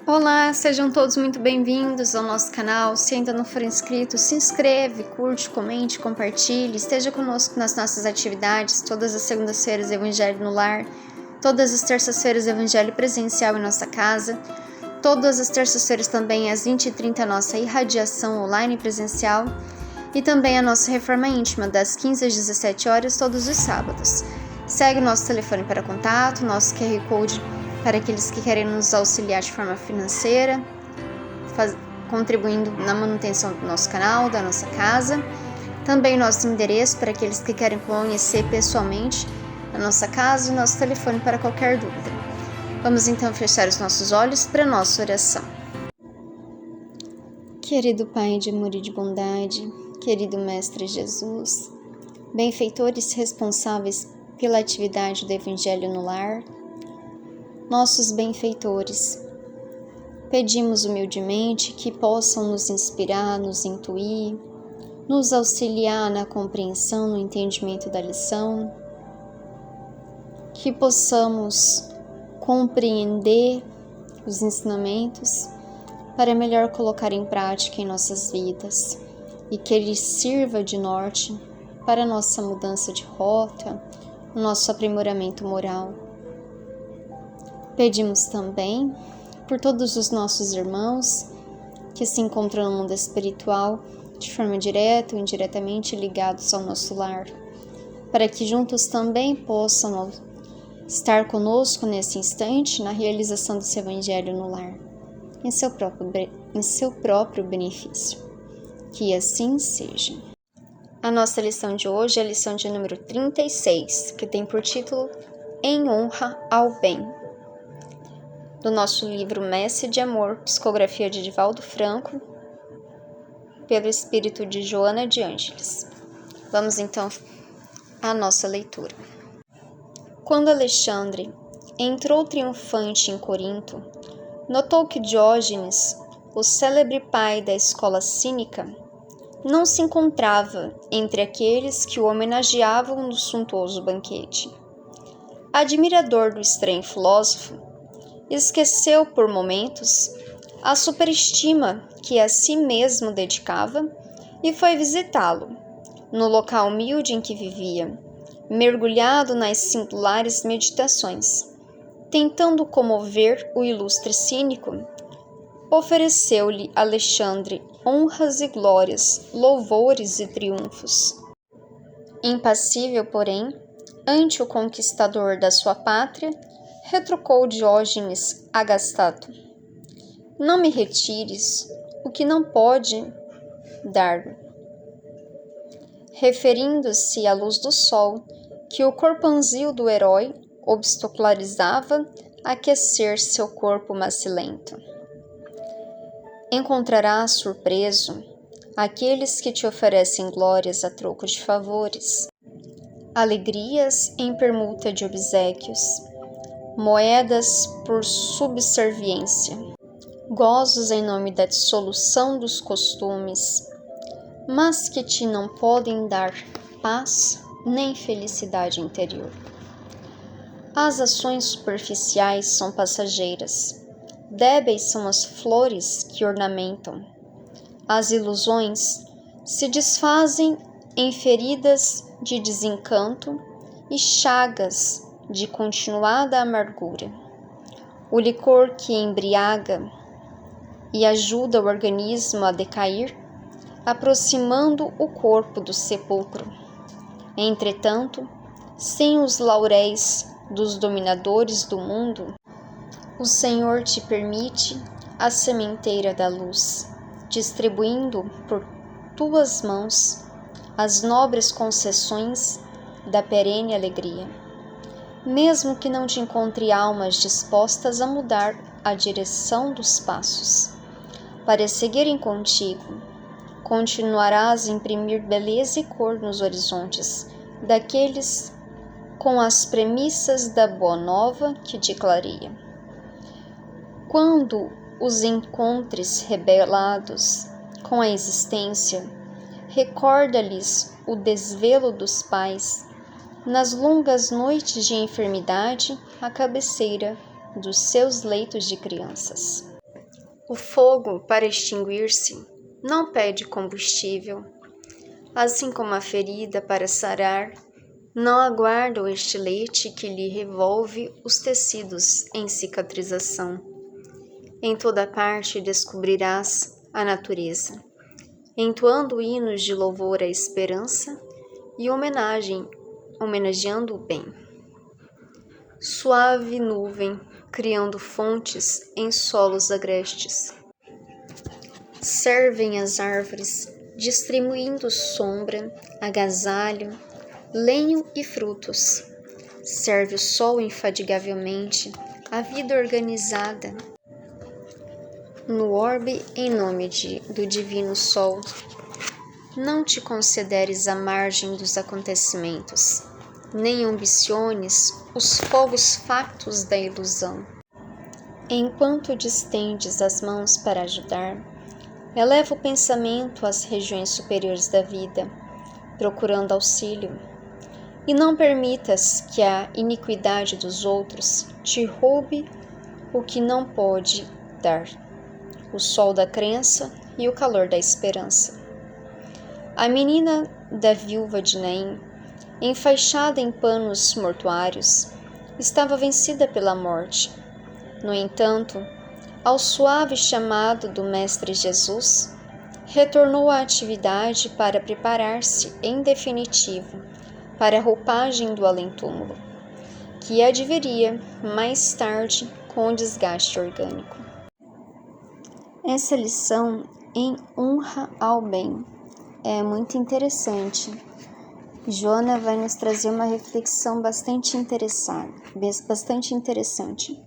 Olá, sejam todos muito bem-vindos ao nosso canal. Se ainda não for inscrito, se inscreve, curte, comente, compartilhe. Esteja conosco nas nossas atividades, todas as segundas-feiras Evangelho no Lar, todas as terças-feiras Evangelho presencial em nossa casa, todas as terças-feiras também às 20h30 a nossa irradiação online presencial e também a nossa reforma íntima das 15 às 17 horas todos os sábados. Segue o nosso telefone para contato, nosso QR Code para aqueles que querem nos auxiliar de forma financeira, contribuindo na manutenção do nosso canal, da nossa casa. Também nosso endereço para aqueles que querem conhecer pessoalmente a nossa casa e nosso telefone para qualquer dúvida. Vamos então fechar os nossos olhos para a nossa oração. Querido Pai de amor e de bondade, querido Mestre Jesus, benfeitores responsáveis pela atividade do Evangelho no Lar, nossos benfeitores, pedimos humildemente que possam nos inspirar, nos intuir, nos auxiliar na compreensão, no entendimento da lição, que possamos compreender os ensinamentos para melhor colocar em prática em nossas vidas e que ele sirva de norte para a nossa mudança de rota, o nosso aprimoramento moral. Pedimos também por todos os nossos irmãos que se encontram no mundo espiritual, de forma direta ou indiretamente ligados ao nosso lar, para que juntos também possam estar conosco nesse instante na realização desse Evangelho no lar, em seu próprio benefício. Que assim seja. A nossa lição de hoje é a lição de número 36, que tem por título Em Honra ao Bem, do nosso livro Messe de Amor, psicografia de Divaldo Franco, pelo espírito de Joana de Ângeles. Vamos então à nossa leitura. Quando Alexandre entrou triunfante em Corinto, notou que Diógenes, o célebre pai da escola cínica, não se encontrava entre aqueles que o homenageavam no suntuoso banquete. Admirador do estranho filósofo, esqueceu por momentos a superestima que a si mesmo dedicava e foi visitá-lo, no local humilde em que vivia, mergulhado nas singulares meditações. Tentando comover o ilustre cínico, ofereceu-lhe Alexandre honras e glórias, louvores e triunfos. Impassível, porém, ante o conquistador da sua pátria, retrucou Diógenes agastado: Não me retires o que não pode dar. Referindo-se à luz do sol, que o corpanzil do herói obstacularizava aquecer seu corpo macilento. Encontrarás surpreso aqueles que te oferecem glórias a troco de favores, alegrias em permuta de obséquios, moedas por subserviência, gozos em nome da dissolução dos costumes, mas que te não podem dar paz nem felicidade interior. As ações superficiais são passageiras, débeis são as flores que ornamentam. As ilusões se desfazem em feridas de desencanto e chagas de continuada amargura. O licor que embriaga e ajuda o organismo a decair, aproximando o corpo do sepulcro. Entretanto, sem os lauréis dos dominadores do mundo, o Senhor te permite a sementeira da luz, distribuindo por tuas mãos as nobres concessões da perene alegria. Mesmo que não te encontre almas dispostas a mudar a direção dos passos, para seguirem contigo, continuarás a imprimir beleza e cor nos horizontes daqueles com as premissas da boa nova que te clareia. Quando os encontres rebelados com a existência, recorda-lhes o desvelo dos pais, nas longas noites de enfermidade à cabeceira dos seus leitos de crianças. O fogo, para extinguir-se, não pede combustível, assim como a ferida, para sarar, não aguarda o estilete que lhe revolve os tecidos em cicatrização. Em toda parte descobrirás a natureza, entoando hinos de louvor à esperança e homenageando o bem. Suave nuvem, criando fontes em solos agrestes. Servem as árvores, distribuindo sombra, agasalho, lenho e frutos. Serve o sol infatigavelmente, a vida organizada. No orbe em nome do divino sol, não te consideres à margem dos acontecimentos, nem ambiciones os fogos factos da ilusão. Enquanto distendes as mãos para ajudar, eleva o pensamento às regiões superiores da vida, procurando auxílio, e não permitas que a iniquidade dos outros te roube o que não pode dar, o sol da crença e o calor da esperança. A menina da viúva de Naim, enfaixada em panos mortuários, estava vencida pela morte. No entanto, ao suave chamado do Mestre Jesus, retornou à atividade para preparar-se em definitivo para a roupagem do além-túmulo, que adviria mais tarde com o desgaste orgânico. Essa lição em honra ao bem é muito interessante. Joana vai nos trazer uma reflexão bastante interessante.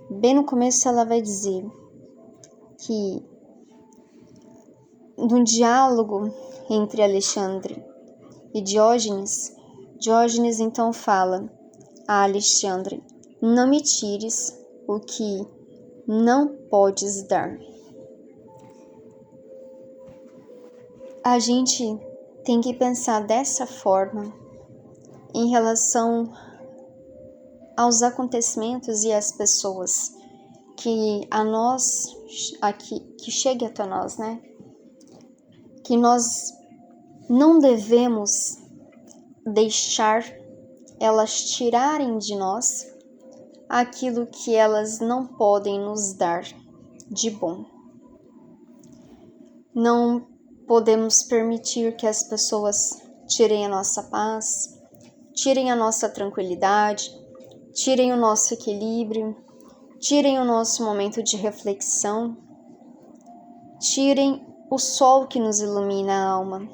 Bem no começo ela vai dizer que no diálogo entre Alexandre e Diógenes então fala a Alexandre: não me tires o que não podes dar. A gente tem que pensar dessa forma em relação aos acontecimentos e às pessoas que chegue até nós, né? Que nós não devemos deixar elas tirarem de nós aquilo que elas não podem nos dar de bom. Não podemos permitir que as pessoas tirem a nossa paz, tirem a nossa tranquilidade, tirem o nosso equilíbrio, tirem o nosso momento de reflexão, tirem o sol que nos ilumina a alma,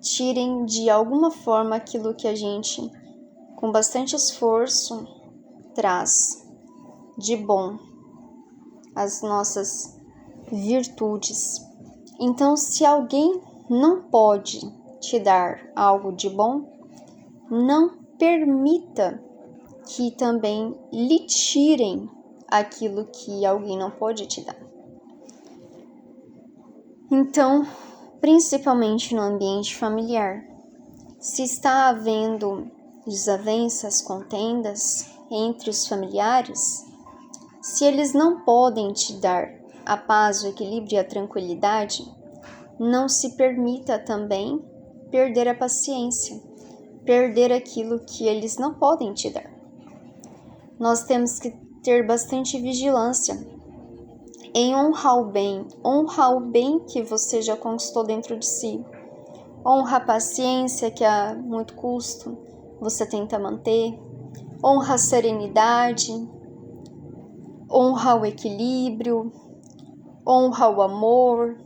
tirem de alguma forma aquilo que a gente, com bastante esforço, traz de bom, as nossas virtudes. Então, se alguém não pode te dar algo de bom, não permita que também lhe tirem aquilo que alguém não pode te dar. Então, principalmente no ambiente familiar, se está havendo desavenças, contendas entre os familiares, se eles não podem te dar a paz, o equilíbrio e a tranquilidade, não se permita também perder a paciência, perder aquilo que eles não podem te dar. Nós temos que ter bastante vigilância em honrar o bem que você já conquistou dentro de si. Honra a paciência que a muito custo você tenta manter, honra a serenidade, honra o equilíbrio, honra o amor,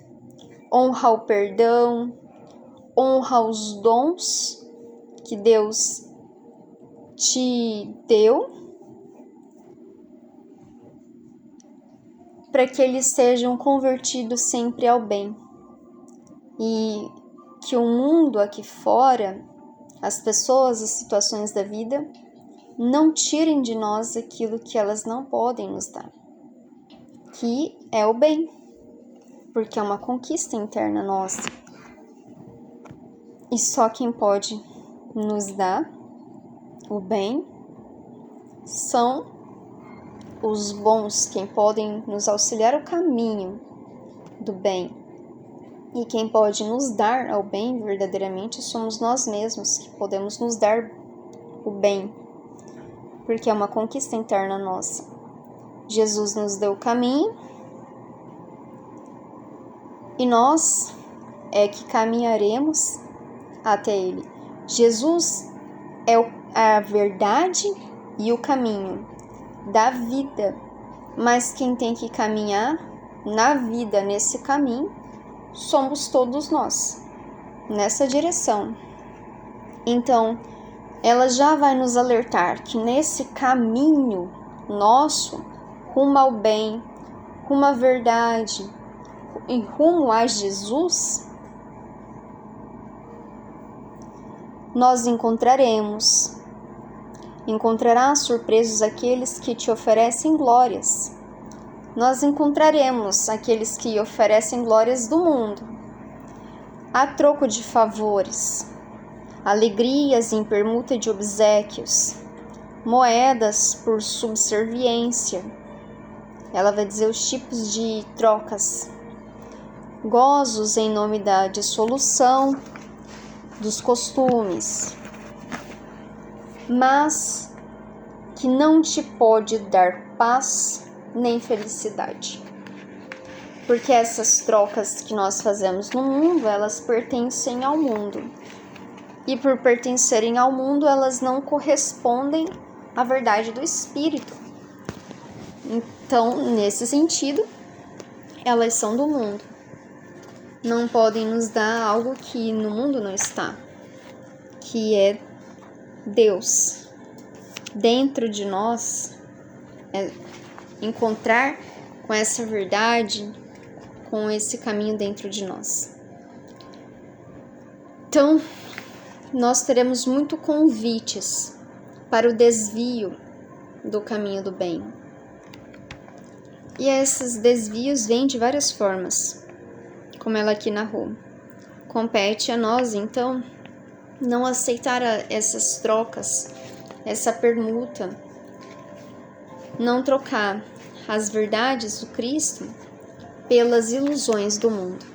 honra o perdão, honra os dons que Deus te deu, para que eles sejam convertidos sempre ao bem. E que o mundo aqui fora, as pessoas, as situações da vida, não tirem de nós aquilo que elas não podem nos dar, que é o bem, porque é uma conquista interna nossa. E só quem pode nos dar o bem são os bons, quem podem nos auxiliar o caminho do bem e quem pode nos dar ao bem verdadeiramente somos nós mesmos, que podemos nos dar o bem, porque é uma conquista interna nossa. Jesus nos deu o caminho e nós é que caminharemos até Ele. Jesus é a verdade e o caminho da vida, mas quem tem que caminhar na vida, nesse caminho, somos todos nós, nessa direção. Então, ela já vai nos alertar que nesse caminho nosso, rumo ao bem, rumo à verdade, e rumo a Jesus, nós encontrarás surpresos aqueles que te oferecem glórias. Nós encontraremos aqueles que oferecem glórias do mundo, a troco de favores, alegrias em permuta de obséquios, moedas por subserviência. Ela vai dizer os tipos de trocas, gozos em nome da dissolução dos costumes, mas que não te pode dar paz nem felicidade. Porque essas trocas que nós fazemos no mundo, elas pertencem ao mundo. E por pertencerem ao mundo, elas não correspondem à verdade do Espírito. Então, nesse sentido, elas são do mundo. Não podem nos dar algo que no mundo não está, que é Deus. Dentro de nós, encontrar com essa verdade, com esse caminho dentro de nós. Então, nós teremos muito convites para o desvio do caminho do bem. E esses desvios vêm de várias formas, como ela aqui narrou. Compete a nós, então, não aceitar essas trocas, essa permuta, não trocar as verdades do Cristo pelas ilusões do mundo.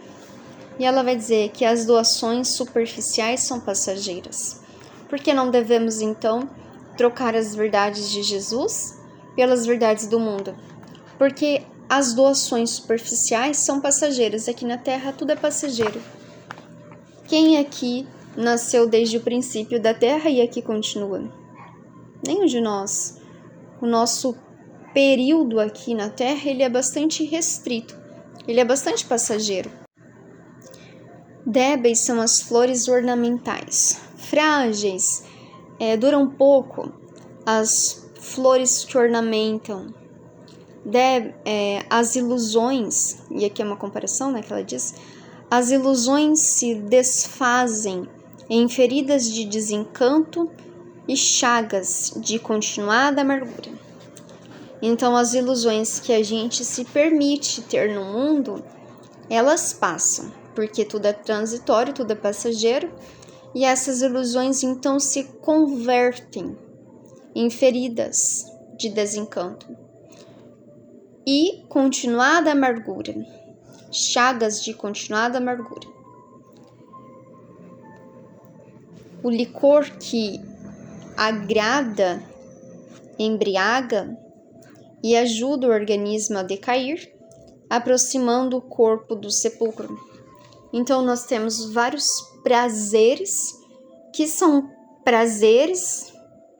E ela vai dizer que as doações superficiais são passageiras. Por que não devemos, então, trocar as verdades de Jesus pelas verdades do mundo? Porque as doações superficiais são passageiras. Aqui na Terra tudo é passageiro. Quem aqui nasceu desde o princípio da Terra e aqui continua? Nenhum de nós. O nosso período aqui na Terra, ele é bastante restrito, ele é bastante passageiro. Débeis são as flores ornamentais, frágeis, duram pouco, as flores que ornamentam, as ilusões, e aqui é uma comparação, né, que ela diz, as ilusões se desfazem em feridas de desencanto e chagas de continuada amargura. Então, as ilusões que a gente se permite ter no mundo, elas passam, porque tudo é transitório, tudo é passageiro, e essas ilusões, então, se convertem em feridas de desencanto e continuada amargura, chagas de continuada amargura. O licor que agrada, embriaga, e ajuda o organismo a decair, aproximando o corpo do sepulcro. Então, nós temos vários prazeres, que são prazeres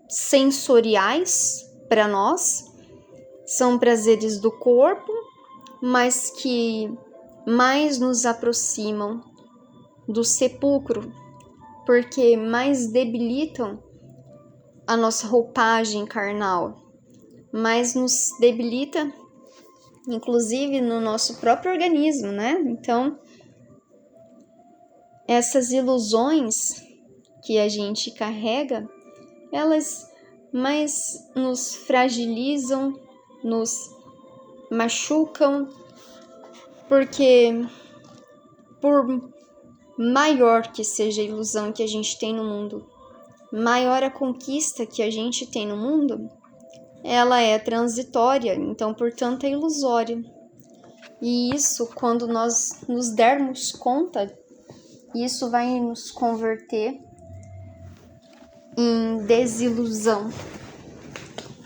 sensoriais para nós, são prazeres do corpo, mas que mais nos aproximam do sepulcro, porque mais debilitam a nossa roupagem carnal, mas nos debilita, inclusive no nosso próprio organismo, né? Então, essas ilusões que a gente carrega, elas mais nos fragilizam, nos machucam, porque por maior que seja a ilusão que a gente tem no mundo, maior a conquista que a gente tem no mundo, ela é transitória, então, portanto, é ilusória. E isso, quando nós nos dermos conta, isso vai nos converter em desilusão,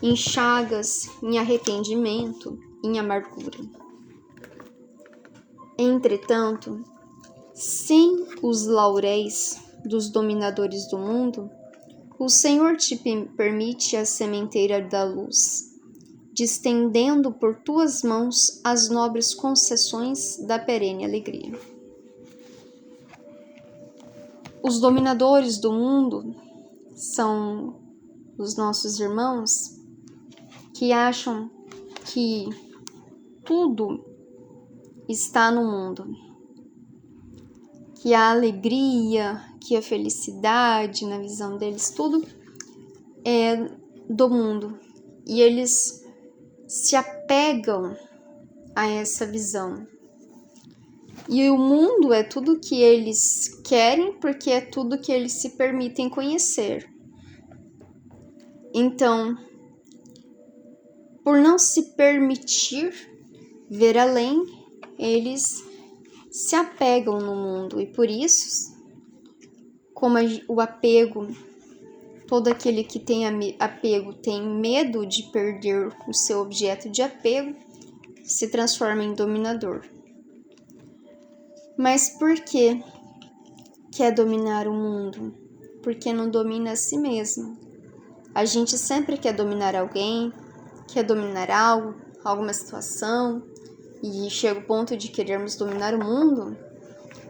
em chagas, em arrependimento, em amargura. Entretanto, sem os lauréis dos dominadores do mundo, o Senhor te permite a sementeira da luz, distendendo por tuas mãos as nobres concessões da perene alegria. Os dominadores do mundo são os nossos irmãos que acham que tudo está no mundo, que a alegria, que a felicidade, na visão deles, tudo é do mundo. E eles se apegam a essa visão. E o mundo é tudo que eles querem, porque é tudo que eles se permitem conhecer. Então, por não se permitir ver além, eles se apegam no mundo. E por isso, como o apego, todo aquele que tem apego tem medo de perder o seu objeto de apego, se transforma em dominador. Mas por que quer dominar o mundo? Porque não domina a si mesmo. A gente sempre quer dominar alguém, quer dominar algo, alguma situação, e chega o ponto de querermos dominar o mundo,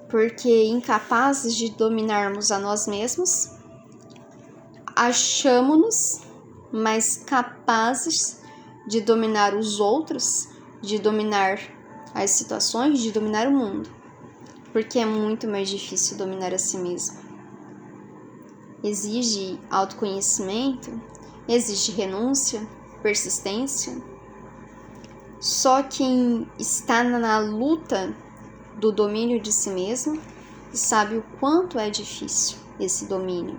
porque incapazes de dominarmos a nós mesmos, achamos-nos mais capazes de dominar os outros, de dominar as situações, de dominar o mundo, porque é muito mais difícil dominar a si mesmo. Exige autoconhecimento, exige renúncia, persistência. Só quem está na luta do domínio de si mesmo sabe o quanto é difícil esse domínio.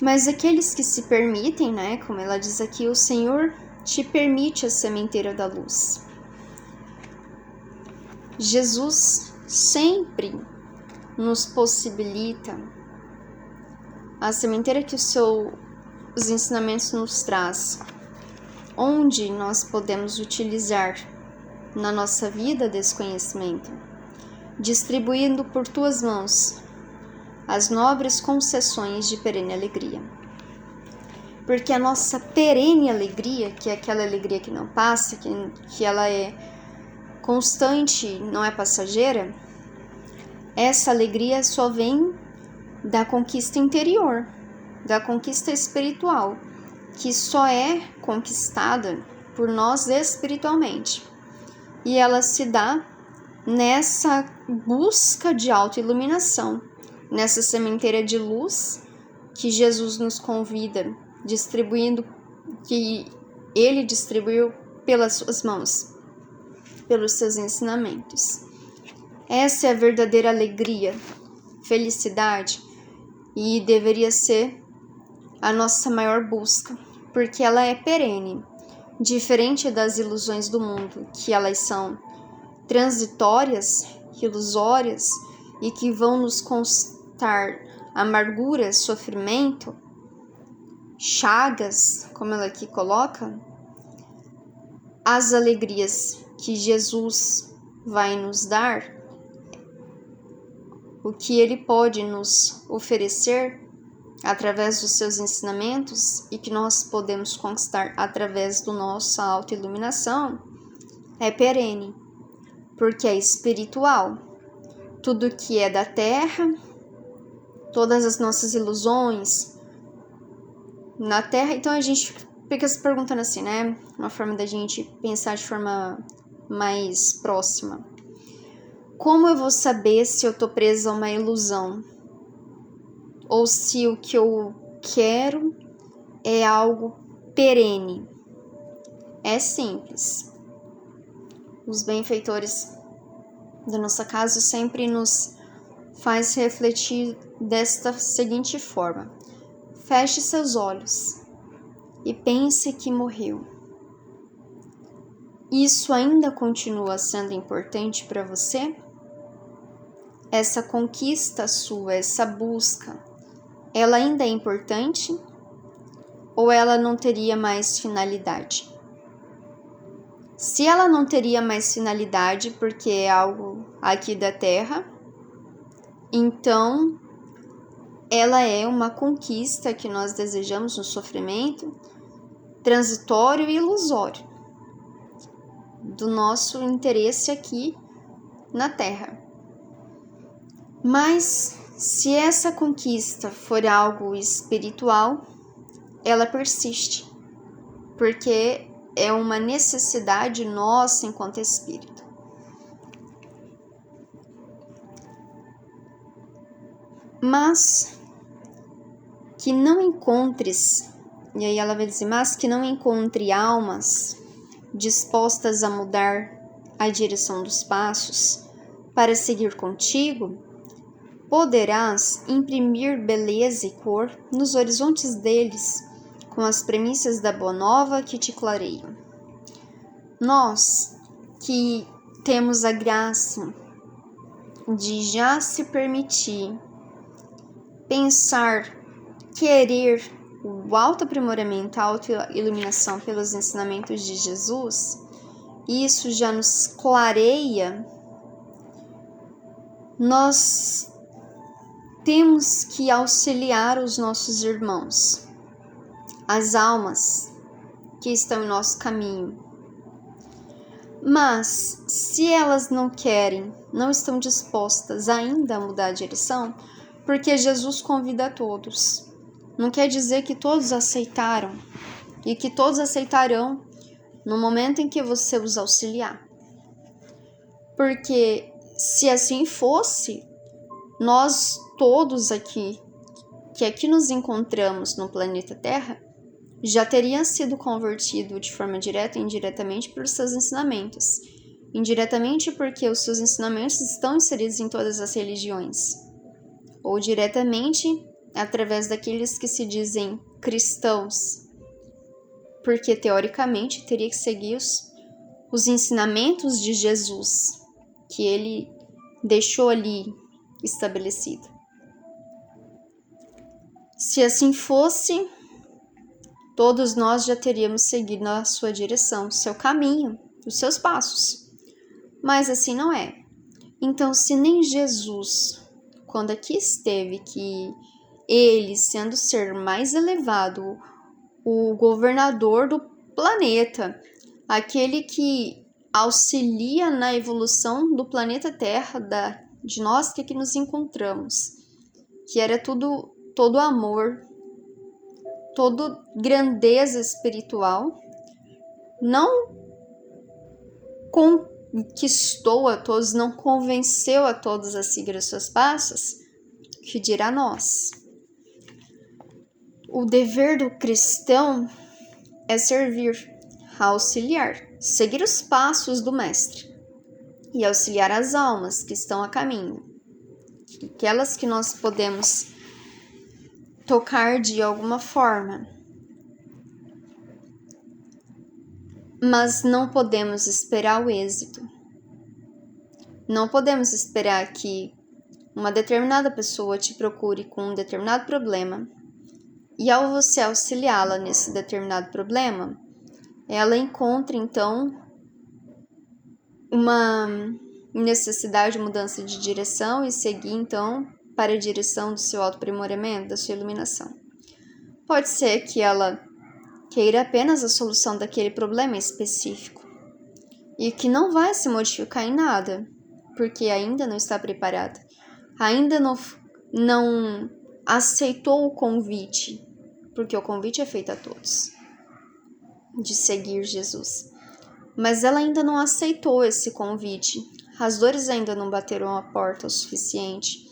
Mas aqueles que se permitem, né, como ela diz aqui, o Senhor te permite a sementeira da luz. Jesus sempre nos possibilita a sementeira que os ensinamentos nos traz, onde nós podemos utilizar na nossa vida desse conhecimento, distribuindo por tuas mãos as nobres concessões de perene alegria. Porque a nossa perene alegria, que é aquela alegria que não passa, que ela é constante, não é passageira, essa alegria só vem da conquista interior, da conquista espiritual, que só é conquistada por nós espiritualmente. E ela se dá nessa busca de autoiluminação, nessa sementeira de luz que Jesus nos convida, distribuindo, que Ele distribuiu pelas suas mãos, pelos seus ensinamentos. Essa é a verdadeira alegria, felicidade, e deveria ser a nossa maior busca, porque ela é perene, diferente das ilusões do mundo, que elas são transitórias, ilusórias e que vão nos constar amargura, sofrimento, chagas, como ela aqui coloca. As alegrias que Jesus vai nos dar, o que Ele pode nos oferecer através dos seus ensinamentos e que nós podemos conquistar através da nossa autoiluminação, é perene, porque é espiritual. Tudo que é da terra, todas as nossas ilusões na terra, então a gente fica se perguntando assim, né? Uma forma da gente pensar de forma mais próxima. Como eu vou saber se eu tô presa a uma ilusão? Ou se o que eu quero é algo perene? É simples. Os benfeitores da nossa casa sempre nos faz refletir desta seguinte forma: feche seus olhos e pense que morreu. Isso ainda continua sendo importante para você? Essa conquista sua, essa busca, ela ainda é importante? Ou ela não teria mais finalidade? Se ela não teria mais finalidade porque é algo aqui da Terra, então ela é uma conquista que nós desejamos no sofrimento transitório e ilusório do nosso interesse aqui na Terra. Mas se essa conquista for algo espiritual, ela persiste, porque é uma necessidade nossa enquanto espírito. Mas que não encontres, e aí ela vai dizer, mas que não encontre almas dispostas a mudar a direção dos passos para seguir contigo, poderás imprimir beleza e cor nos horizontes deles, com as premissas da Boa Nova que te clareiam. Nós que temos a graça de já se permitir pensar, querer o autoaprimoramento, a autoiluminação pelos ensinamentos de Jesus, isso já nos clareia. Nós temos que auxiliar os nossos irmãos, as almas que estão em nosso caminho. Mas, se elas não querem, não estão dispostas ainda a mudar a direção, porque Jesus convida a todos. Não quer dizer que todos aceitaram e que todos aceitarão no momento em que você os auxiliar. Porque, se assim fosse, nós todos aqui, que aqui nos encontramos no planeta Terra, já teria sido convertido de forma direta e indiretamente pelos seus ensinamentos. Indiretamente porque os seus ensinamentos estão inseridos em todas as religiões. Ou diretamente através daqueles que se dizem cristãos. Porque, teoricamente, teria que seguir os ensinamentos de Jesus, que ele deixou ali estabelecido. Se assim fosse, todos nós já teríamos seguido a sua direção, o seu caminho, os seus passos. Mas assim não é. Então, se nem Jesus, quando aqui esteve, que ele, sendo o ser mais elevado, o governador do planeta, aquele que auxilia na evolução do planeta Terra, de nós que aqui nos encontramos, que era todo amor, toda grandeza espiritual, não conquistou a todos, não convenceu a todos a seguir os seus passos, que dirá nós. O dever do cristão é servir, auxiliar, seguir os passos do Mestre e auxiliar as almas que estão a caminho, aquelas que nós podemos tocar de alguma forma. Mas não podemos esperar o êxito. Não podemos esperar que uma determinada pessoa te procure com um determinado problema e, ao você auxiliá-la nesse determinado problema, ela encontre, então, uma necessidade de mudança de direção e seguir, então, para a direção do seu autoaprimoramento, da sua iluminação. Pode ser que ela queira apenas a solução daquele problema específico e que não vai se modificar em nada, porque ainda não está preparada, ainda não aceitou o convite, porque o convite é feito a todos, de seguir Jesus. Mas ela ainda não aceitou esse convite, as dores ainda não bateram a porta o suficiente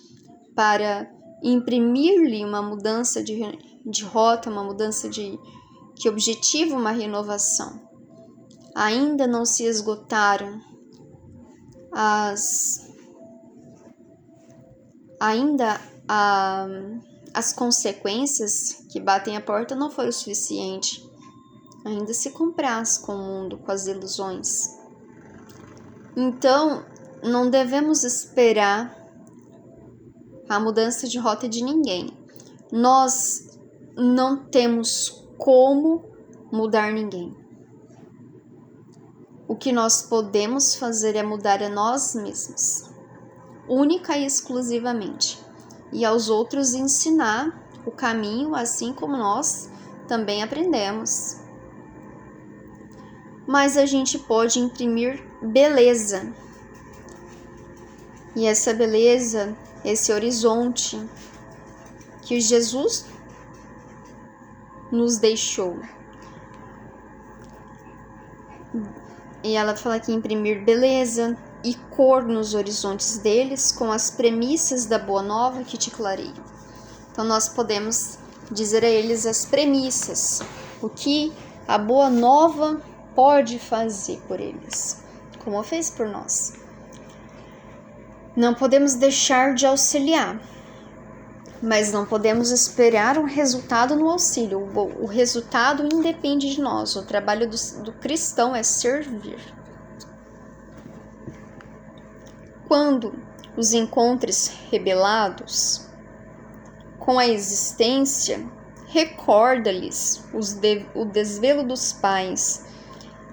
para imprimir-lhe uma mudança de rota, uma mudança que objetiva uma renovação. Ainda não se esgotaram as consequências que batem a porta não foram o suficiente ainda se compraz com o mundo, com as ilusões. Então, não devemos esperar a mudança de rota de ninguém. Nós não temos como mudar ninguém. O que nós podemos fazer é mudar a nós mesmos, única e exclusivamente, e aos outros ensinar o caminho, assim como nós também aprendemos. Mas a gente pode imprimir beleza. E essa beleza, esse horizonte que Jesus nos deixou. E ela fala que imprimir beleza e cor nos horizontes deles com as premissas da boa nova que te clareio. Então nós podemos dizer a eles as premissas, o que a boa nova pode fazer por eles, como fez por nós. Não podemos deixar de auxiliar, mas não podemos esperar um resultado no auxílio. O resultado independe de nós. O trabalho do cristão é servir. Quando os encontres rebelados com a existência, recorda-lhes o desvelo dos pais,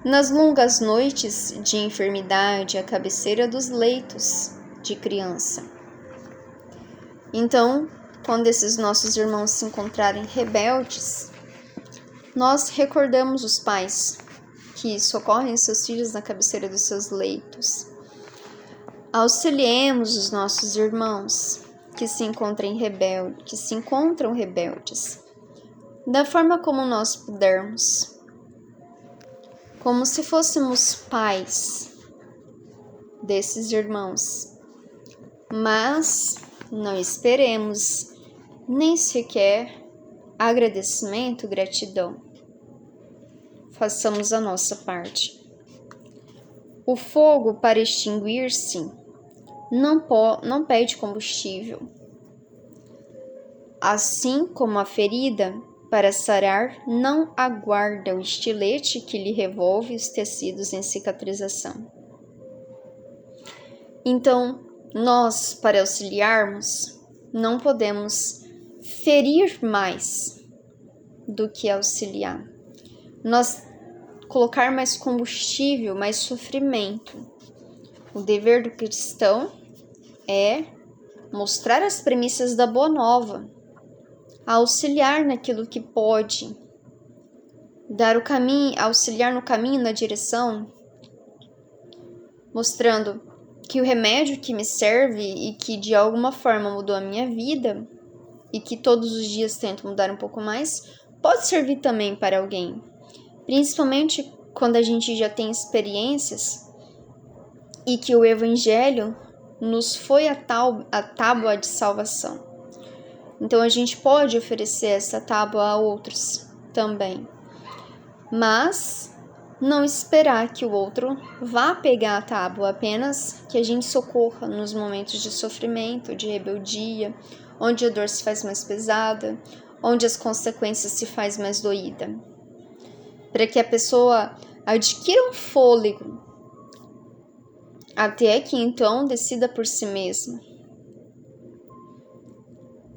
nas longas noites de enfermidade à cabeceira dos leitos de criança. Então, quando esses nossos irmãos se encontrarem rebeldes, nós recordamos os pais que socorrem seus filhos na cabeceira dos seus leitos. Auxiliemos os nossos irmãos que se encontram rebeldes, da forma como nós pudermos, como se fôssemos pais desses irmãos, mas não esperemos nem sequer agradecimento, gratidão. Façamos a nossa parte. O fogo para extinguir-se não pede combustível. Assim como a ferida, para sarar, não aguarda o estilete que lhe revolve os tecidos em cicatrização. Então, nós, para auxiliarmos, não podemos ferir mais do que auxiliar. Nós colocar mais combustível, mais sofrimento. O dever do cristão é mostrar as premissas da boa nova, auxiliar naquilo que pode, dar o caminho, auxiliar no caminho, na direção, mostrando que o remédio que me serve e que de alguma forma mudou a minha vida e que todos os dias tento mudar um pouco mais, pode servir também para alguém. Principalmente quando a gente já tem experiências e que o Evangelho nos foi a tábua de salvação. Então a gente pode oferecer essa tábua a outros também. Mas não esperar que o outro vá pegar a tábua, apenas que a gente socorra nos momentos de sofrimento, de rebeldia, onde a dor se faz mais pesada, onde as consequências se faz mais doída. Para que a pessoa adquira um fôlego, até que então decida por si mesma.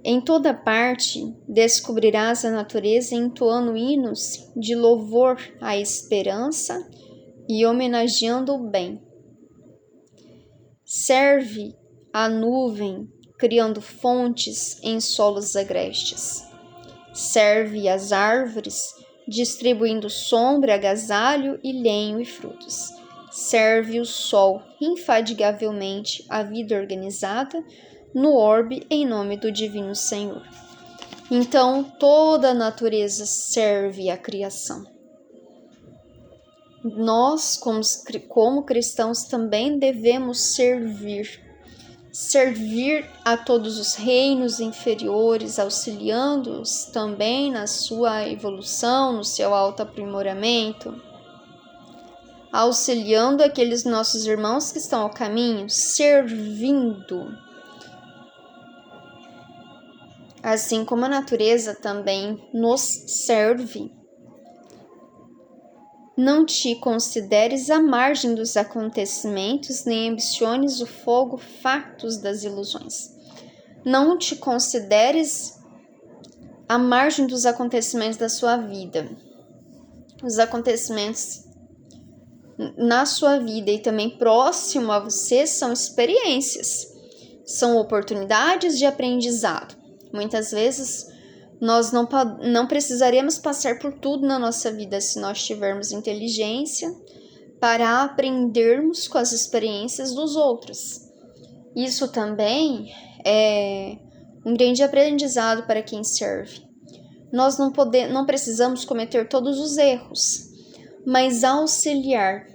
Em toda parte descobrirás a natureza entoando hinos de louvor à esperança e homenageando o bem. Serve a nuvem, criando fontes em solos agrestes. Serve as árvores, distribuindo sombra, agasalho e lenho e frutos. Serve o sol, infatigavelmente, a vida organizada no orbe em nome do Divino Senhor. Então, toda a natureza serve à criação. Nós, como cristãos, também devemos servir a todos os reinos inferiores, auxiliando-os também na sua evolução, no seu autoaprimoramento, auxiliando aqueles nossos irmãos que estão ao caminho, servindo. Assim como a natureza também nos serve. Não te consideres à margem dos acontecimentos, nem ambiciones o fogo factos das ilusões. Não te consideres à margem dos acontecimentos da sua vida. Os acontecimentos na sua vida e também próximo a você são experiências, são oportunidades de aprendizado. Muitas vezes nós não precisaremos passar por tudo na nossa vida se nós tivermos inteligência para aprendermos com as experiências dos outros. Isso também é um grande aprendizado para quem serve. Nós não precisamos cometer todos os erros, mas auxiliar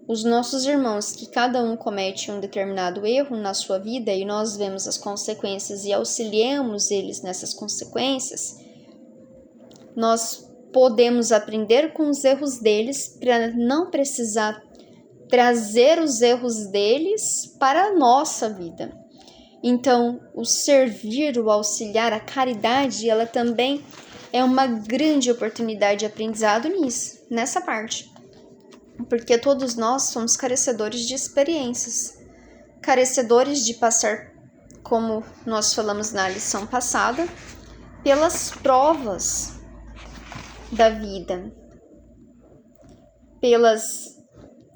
os nossos irmãos, que cada um comete um determinado erro na sua vida e nós vemos as consequências e auxiliamos eles nessas consequências, nós podemos aprender com os erros deles para não precisar trazer os erros deles para a nossa vida. Então, o servir, o auxiliar, a caridade, ela também é uma grande oportunidade de aprendizado nessa parte. Porque todos nós somos carecedores de experiências, carecedores de passar, como nós falamos na lição passada, pelas provas da vida, pelas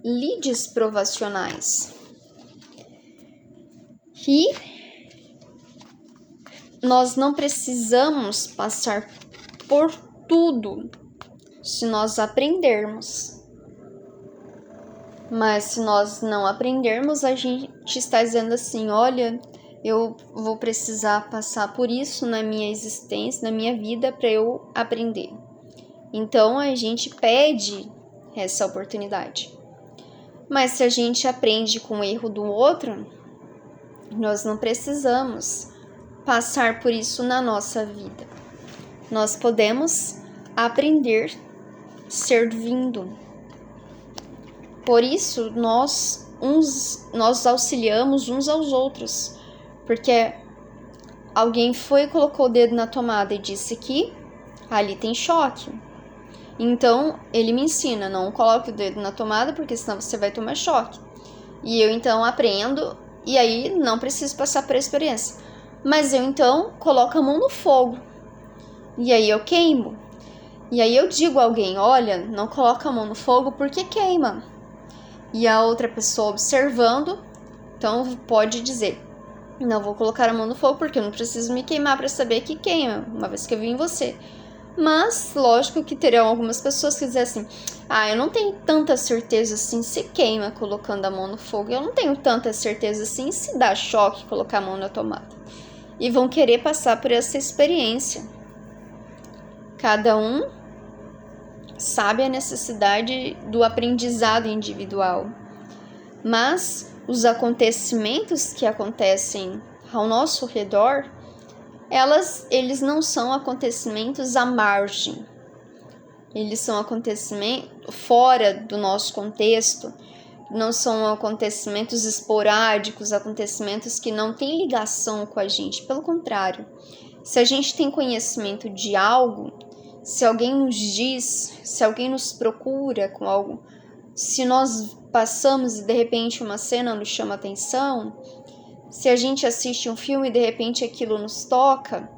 lides provacionais. E nós não precisamos passar por tudo se nós aprendermos. Mas se nós não aprendermos, a gente está dizendo assim, olha, eu vou precisar passar por isso na minha existência, na minha vida, para eu aprender. Então, a gente pede essa oportunidade. Mas se a gente aprende com o erro do outro, nós não precisamos passar por isso na nossa vida. Nós podemos aprender servindo. Por isso, nós auxiliamos uns aos outros. Porque alguém foi e colocou o dedo na tomada e disse que ali tem choque. Então, ele me ensina, não coloque o dedo na tomada, porque senão você vai tomar choque. E eu, então, aprendo, e aí não preciso passar por a experiência. Mas eu, então, coloco a mão no fogo. E aí eu queimo. E aí eu digo a alguém, olha, não coloca a mão no fogo porque queima. E a outra pessoa observando, então pode dizer, não vou colocar a mão no fogo porque eu não preciso me queimar para saber que queima, uma vez que eu vi em você. Mas, lógico que terão algumas pessoas que dizem assim, eu não tenho tanta certeza assim se queima colocando a mão no fogo, eu não tenho tanta certeza assim se dá choque colocar a mão na tomada. E vão querer passar por essa experiência. Cada um sabe a necessidade do aprendizado individual. Mas os acontecimentos que acontecem ao nosso redor, eles não são acontecimentos à margem. Eles são acontecimentos fora do nosso contexto, não são acontecimentos esporádicos, acontecimentos que não têm ligação com a gente. Pelo contrário, se a gente tem conhecimento de algo, se alguém nos diz, se alguém nos procura com algo, se nós passamos e de repente uma cena nos chama atenção, se a gente assiste um filme e de repente aquilo nos toca,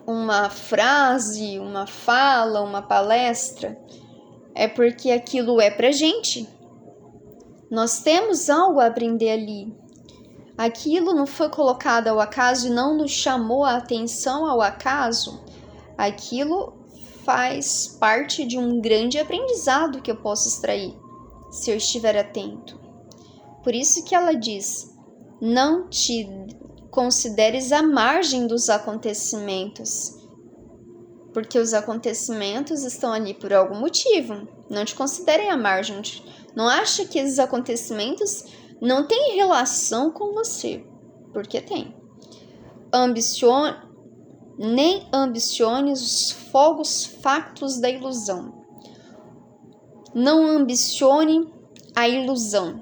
uma frase, uma fala, uma palestra, é porque aquilo é pra gente. Nós temos algo a aprender ali. Aquilo não foi colocado ao acaso e não nos chamou a atenção ao acaso. Aquilo faz parte de um grande aprendizado que eu posso extrair, se eu estiver atento. Por isso que ela diz, não te consideres à margem dos acontecimentos, porque os acontecimentos estão ali por algum motivo. Não te considerem à margem. Não acha que esses acontecimentos não têm relação com você, porque tem. Nem ambiciones os fogos factos da ilusão. Não ambicione a ilusão.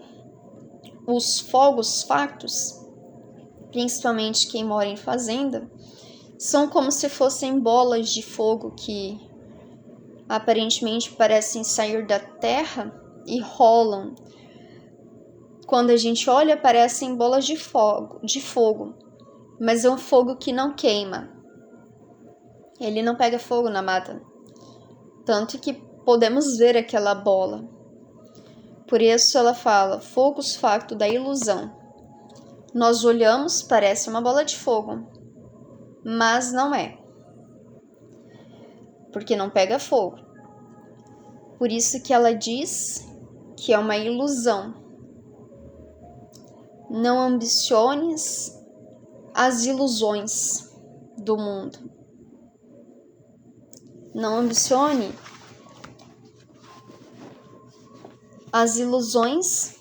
Os fogos factos, principalmente quem mora em fazenda, são como se fossem bolas de fogo que aparentemente parecem sair da terra e rolam. Quando a gente olha, parecem bolas de fogo, mas é um fogo que não queima. Ele não pega fogo na mata, tanto que podemos ver aquela bola. Por isso ela fala, focus facto da ilusão. Nós olhamos, parece uma bola de fogo, mas não é, porque não pega fogo. Por isso que ela diz que é uma ilusão. Não ambiciones as ilusões do mundo. Não ambicione as ilusões,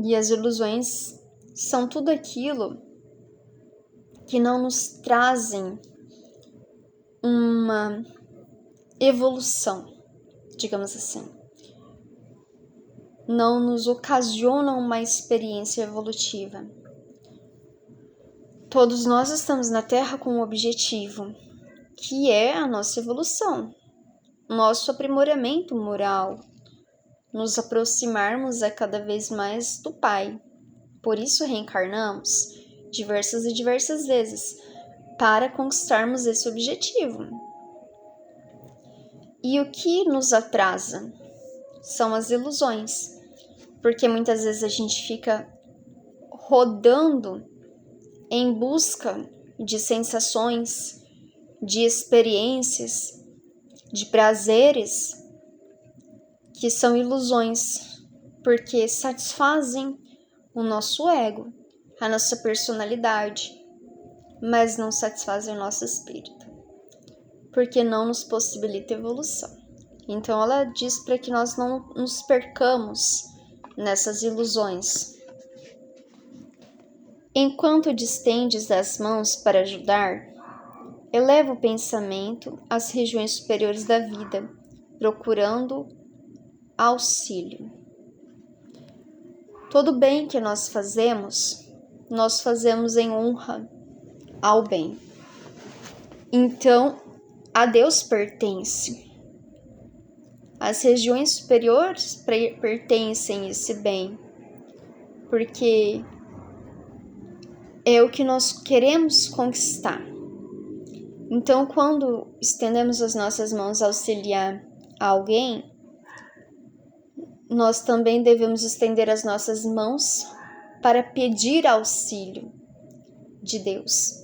e as ilusões são tudo aquilo que não nos trazem uma evolução, digamos assim. Não nos ocasionam uma experiência evolutiva. Todos nós estamos na Terra com um objetivo, que é a nossa evolução, nosso aprimoramento moral, nos aproximarmos a cada vez mais do Pai. Por isso reencarnamos diversas e diversas vezes, para conquistarmos esse objetivo. E o que nos atrasa são as ilusões, porque muitas vezes a gente fica rodando em busca de sensações, de experiências, de prazeres que são ilusões, porque satisfazem o nosso ego, a nossa personalidade, mas não satisfazem o nosso espírito, porque não nos possibilita evolução. Então ela diz para que nós não nos percamos nessas ilusões. Enquanto distendes as mãos para ajudar, eleva o pensamento às regiões superiores da vida, procurando auxílio. Todo bem que nós fazemos em honra ao bem. Então, a Deus pertence. As regiões superiores pertencem a esse bem, porque é o que nós queremos conquistar. Então, quando estendemos as nossas mãos a auxiliar alguém, nós também devemos estender as nossas mãos para pedir auxílio de Deus.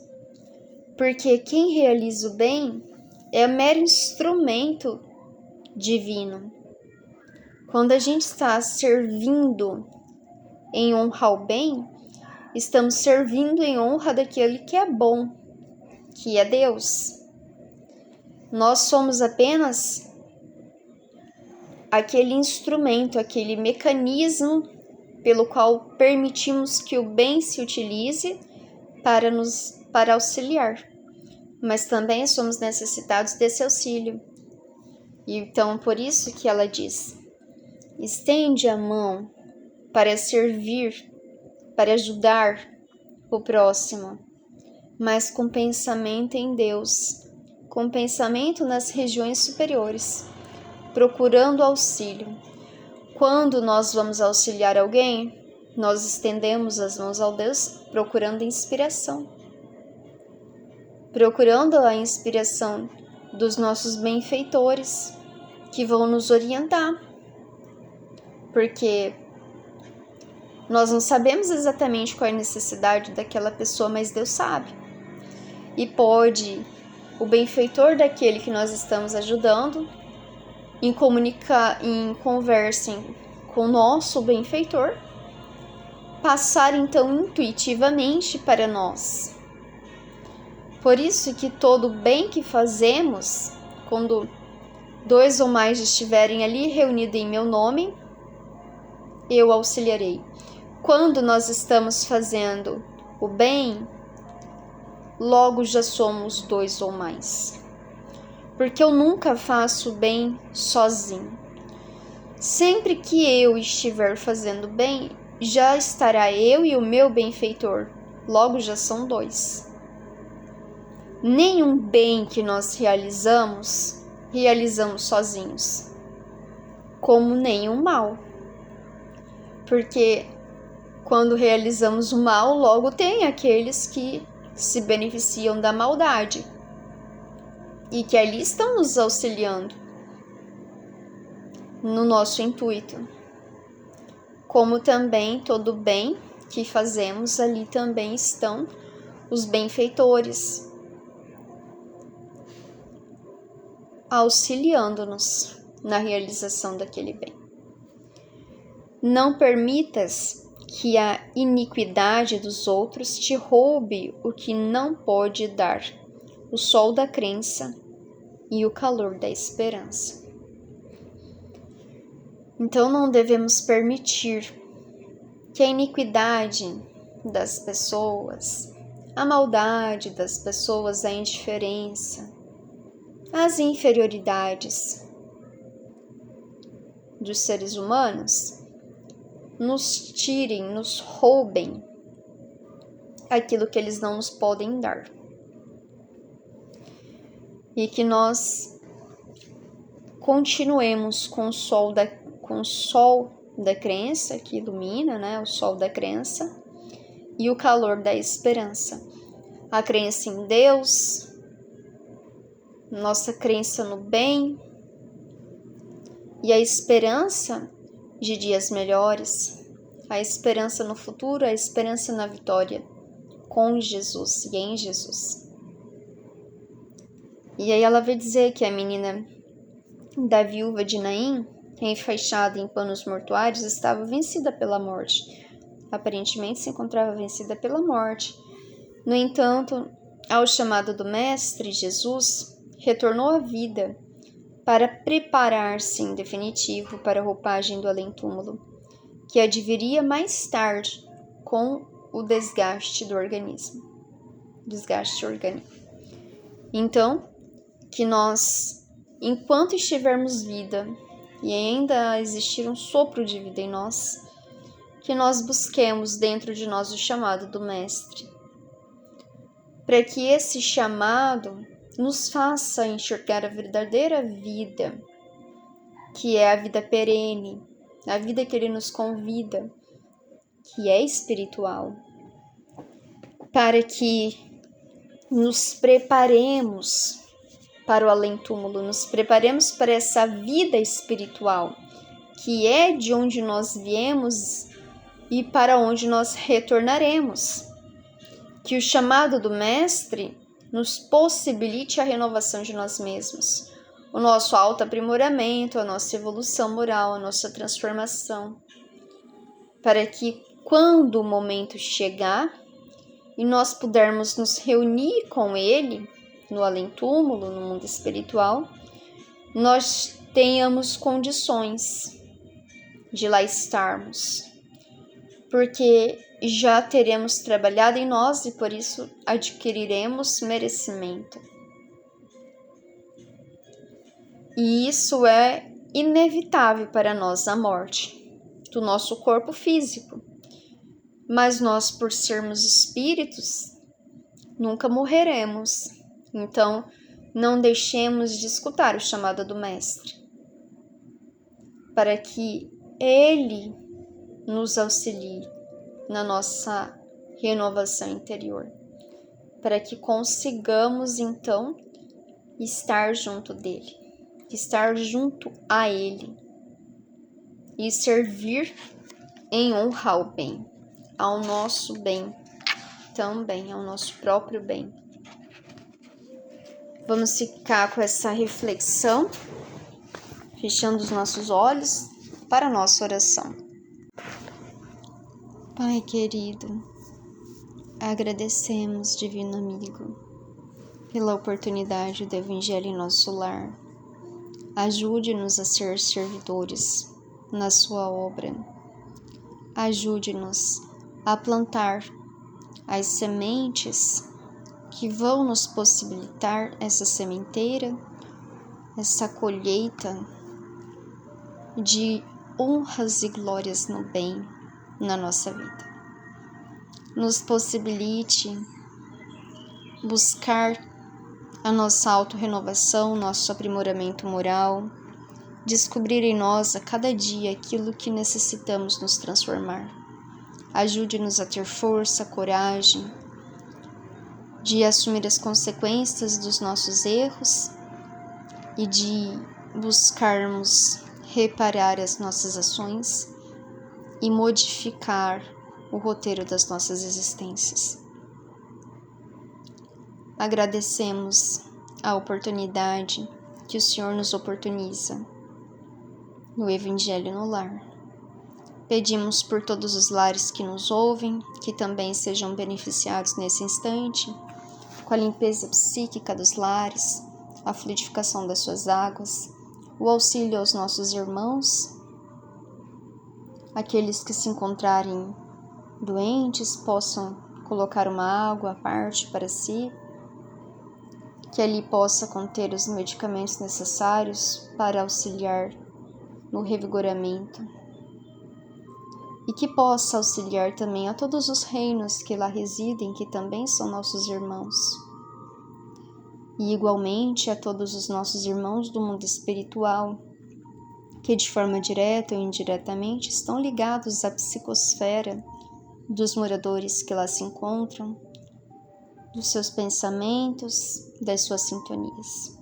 Porque quem realiza o bem é mero instrumento divino. Quando a gente está servindo em honra ao bem, estamos servindo em honra daquele que é bom, que é Deus. Nós somos apenas aquele instrumento, aquele mecanismo pelo qual permitimos que o bem se utilize para auxiliar. Mas também somos necessitados desse auxílio. Então, por isso que ela diz, estende a mão para servir, para ajudar o próximo, mas com pensamento em Deus, com pensamento nas regiões superiores, procurando auxílio. Quando nós vamos auxiliar alguém, nós estendemos as mãos ao Deus, procurando inspiração. Procurando a inspiração dos nossos benfeitores, que vão nos orientar. Porque nós não sabemos exatamente qual é a necessidade daquela pessoa, mas Deus sabe. E pode o benfeitor daquele que nós estamos ajudando, em conversa com o nosso benfeitor, passar então intuitivamente para nós. Por isso que todo bem que fazemos, quando 2 ou mais estiverem ali reunidos em meu nome, eu auxiliarei. Quando nós estamos fazendo o bem, logo já somos 2 ou mais. Porque eu nunca faço o bem sozinho. Sempre que eu estiver fazendo bem, já estará eu e o meu benfeitor. Logo já são 2. Nenhum bem que nós realizamos realizamos sozinhos, como nenhum mal. Porque quando realizamos o mal, logo tem aqueles que se beneficiam da maldade e que ali estão nos auxiliando no nosso intuito. Como também todo bem que fazemos, ali também estão os benfeitores, auxiliando-nos na realização daquele bem. Não permitas que a iniquidade dos outros te roube o que não pode dar o sol da crença e o calor da esperança. Então não devemos permitir que a iniquidade das pessoas, a maldade das pessoas, a indiferença, as inferioridades dos seres humanos nos tirem, nos roubem aquilo que eles não nos podem dar. E que nós continuemos com o sol da crença que ilumina, né? O sol da crença e o calor da esperança. A crença em Deus, nossa crença no bem e a esperança de dias melhores, a esperança no futuro, a esperança na vitória com Jesus e em Jesus. E aí ela vai dizer que a menina da viúva de Naim, enfaixada em panos mortuários, estava vencida pela morte. Aparentemente se encontrava vencida pela morte. No entanto, ao chamado do Mestre Jesus, retornou à vida para preparar-se em definitivo para a roupagem do além-túmulo, que adviria mais tarde com o desgaste orgânico. Então, que nós, enquanto estivermos vida e ainda existir um sopro de vida em nós, que nós busquemos dentro de nós o chamado do Mestre, para que esse chamado nos faça enxergar a verdadeira vida, que é a vida perene, a vida que Ele nos convida, que é espiritual, para que nos preparemos para o além-túmulo, nos preparemos para essa vida espiritual, que é de onde nós viemos e para onde nós retornaremos. Que o chamado do Mestre nos possibilite a renovação de nós mesmos, o nosso autoaprimoramento, a nossa evolução moral, a nossa transformação, para que quando o momento chegar e nós pudermos nos reunir com Ele no além-túmulo, no mundo espiritual, nós tenhamos condições de lá estarmos, porque já teremos trabalhado em nós e por isso adquiriremos merecimento. E isso é inevitável para nós, a morte do nosso corpo físico. Mas nós, por sermos espíritos, nunca morreremos. Então, não deixemos de escutar o chamado do Mestre, para que Ele nos auxilie na nossa renovação interior, para que consigamos, então, estar junto dele, estar junto a Ele e servir em honra ao bem, ao nosso bem, também ao nosso próprio bem. Vamos ficar com essa reflexão, fechando os nossos olhos para a nossa oração. Pai querido, agradecemos, Divino Amigo, pela oportunidade do Evangelho em nosso lar. Ajude-nos a ser servidores na sua obra. Ajude-nos a plantar as sementes que vão nos possibilitar essa sementeira, essa colheita de honras e glórias no bem na nossa vida. Nos possibilite buscar a nossa autorrenovação, nosso aprimoramento moral, descobrir em nós a cada dia aquilo que necessitamos nos transformar. Ajude-nos a ter força, coragem, de assumir as consequências dos nossos erros e de buscarmos reparar as nossas ações e modificar o roteiro das nossas existências. Agradecemos a oportunidade que o Senhor nos oportuniza no Evangelho no Lar. Pedimos por todos os lares que nos ouvem, que também sejam beneficiados nesse instante, com a limpeza psíquica dos lares, a fluidificação das suas águas, o auxílio aos nossos irmãos, aqueles que se encontrarem doentes possam colocar uma água à parte para si, que ali possa conter os medicamentos necessários para auxiliar no revigoramento e que possa auxiliar também a todos os reinos que lá residem, que também são nossos irmãos, e igualmente a todos os nossos irmãos do mundo espiritual, que de forma direta ou indiretamente estão ligados à psicosfera dos moradores que lá se encontram, dos seus pensamentos, das suas sintonias.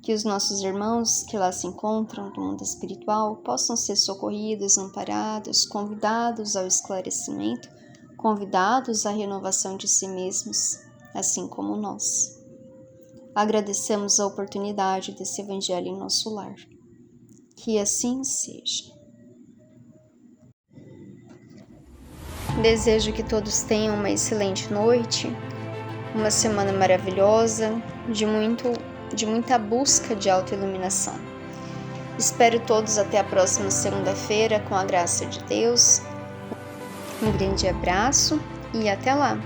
Que os nossos irmãos que lá se encontram do mundo espiritual possam ser socorridos, amparados, convidados ao esclarecimento, convidados à renovação de si mesmos, assim como nós. Agradecemos a oportunidade desse Evangelho em nosso lar. Que assim seja. Desejo que todos tenham uma excelente noite, uma semana maravilhosa, de muita busca de autoiluminação. Espero todos até a próxima segunda-feira, com a graça de Deus. Um grande abraço e até lá!